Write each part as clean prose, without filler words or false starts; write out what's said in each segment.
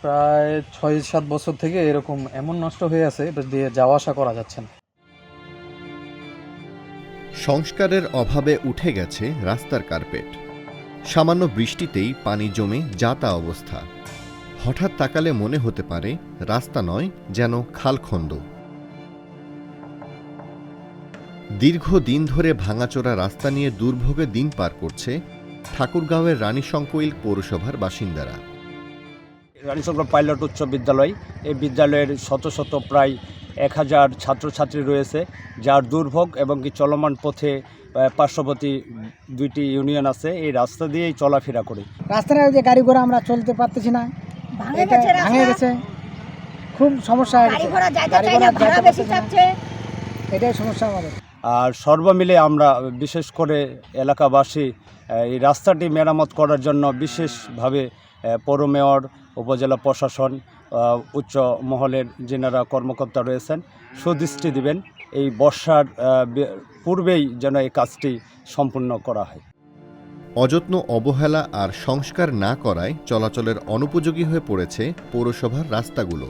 প্রায় ৬-৭ বছর থেকে এরকম এমন নষ্ট হয়ে আছে, এটা দিয়ে যাওয়া আসা করা যাচ্ছে না। সংস্কারের অভাবে উঠে গেছে রাস্তার কার্পেট। সামান্য বৃষ্টিতেই পানি জমে যাতা অবস্থা। হঠাৎ তাকালে মনে হতে পারে রাস্তা নয়, যেন খালখন্দ। দীর্ঘদিন ধরে ভাঙাচোরা রাস্তা নিয়ে দুর্ভোগে দিন পার করছে ঠাকুরগাঁওয়ের রানীশংকৈল পৌরসভার বাসিন্দারা। রানীশংকৈল পাইলট উচ্চ বিদ্যালয়, এই বিদ্যালয়ের শত শত প্রায় 1000 ছাত্রছাত্রী রয়েছে, যার দুর্ভোগ এবং কি চলমান পথে পার্শ্ববর্তী 2টি ইউনিয়ন আছে, এই রাস্তা দিয়েই চলাফেরা করে। রাস্তায় যে গাড়ি ঘোড়া আমরা চলতে পারতেছি না, ভাঙে গেছে, খুব সমস্যা হয়ে গেছে, এটাই সমস্যা আমাদের। আর সর্বমিলে আমরা বিশেষ করে এলাকাবাসী এই রাস্তাটি মেরামত করার জন্য বিশেষভাবে পৌর মেয়র, উপজেলা প্রশাসন, উচ্চ মহলের যিনারা কর্মকর্তা রয়েছেন সুদৃষ্টি দিবেন, এই বর্ষার পূর্বেই যেন এই কাজটি সম্পূর্ণ করা হয়। অযত্ন, অবহেলা আর সংস্কার না করায় চলাচলের অনুপযোগী হয়ে পড়েছে পৌরসভার রাস্তাগুলো।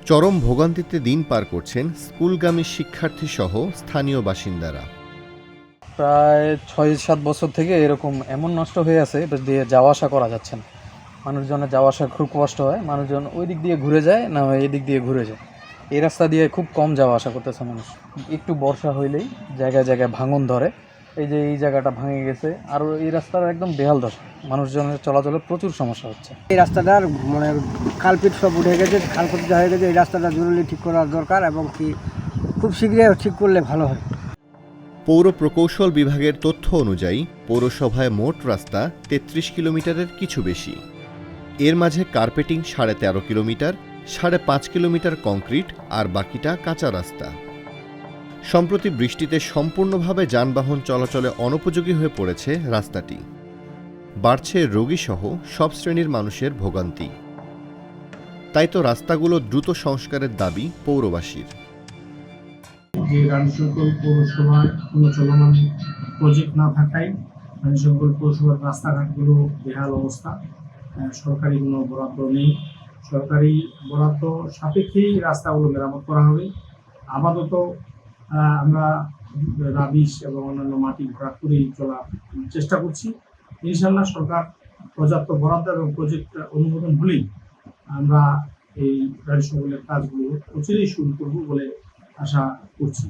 চরম ভোগান্তিতে দিন পার করছেন স্কুলগামী শিক্ষার্থী সহ স্থানীয় বাসিন্দারা। প্রায় ৬-৭ বছর থেকে এরকম এমন নষ্ট হয়ে আছে, এটা দিয়ে যাওয়া আসা করা যাচ্ছে না। মানুষজনের যাওয়া আসা খুব কষ্ট হয়, মানুষজন ওই দিক দিয়ে ঘুরে যায়, না এই দিক দিয়ে ঘুরে যায়। এই রাস্তা দিয়ে খুব কম যাওয়া আসা করতেছে মানুষ। একটু বর্ষা হইলেই জায়গায় জায়গায় ভাঙন ধরে, এই যে এই জায়গাটা ভাঙে গেছে, আর এই রাস্তার একদম বেহাল দশা, মানুষজনের চলাচলের প্রচুর সমস্যা হচ্ছে। এই রাস্তাটার মানে কালপিট সব উঠে গেছে, খালপতি হয়ে গেছে, এই রাস্তাটা জরুরি ঠিক করার দরকার এবং কি খুব শীঘ্রই ঠিক করলে ভালো হয়। পৌর প্রকৌশল বিভাগের তথ্য অনুযায়ী পৌরসভায় মোট রাস্তা 33 কিলোমিটারের কিছু বেশি। এর মাঝে কার্পেটিং 13.5 কিলোমিটার, 5.5 কিলোমিটার কংক্রিট আর বাকিটা কাঁচা রাস্তা। সম্প্রতি বৃষ্টিতে সম্পূর্ণভাবে যানবাহন চলাচলে অনুপযোগী হয়ে পড়েছে রাস্তাটি। বাড়ছে রোগীসহ সব শ্রেণীর মানুষের ভোগান্তি। তাই তো রাস্তাগুলো দ্রুত সংস্কারের দাবি পৌরবাসীর। যে রানীশংকৈল পৌরসভায় কোনো চলমান প্রজেক্ট না থাকায় রানীশংকৈল পৌরসভার রাস্তাঘাটগুলো বেহাল অবস্থা। সরকারি কোনো বরাদ্দ নেই, সরকারি বরাদ্দ সাপেক্ষেই রাস্তাগুলো মেরামত করা হবে। আপাতত আমরা রাবিশ এবং অন্যান্য মাটি ভরাট করেই চলার চেষ্টা করছি। ইনশাল্লাহ সরকার পর্যাপ্ত বরাদ্দ এবং প্রজেক্ট অনুমোদন হলেই আমরা এই রানীশংকৈলের কাজগুলো অচিরেই শুরু করব বলে আশা করছি।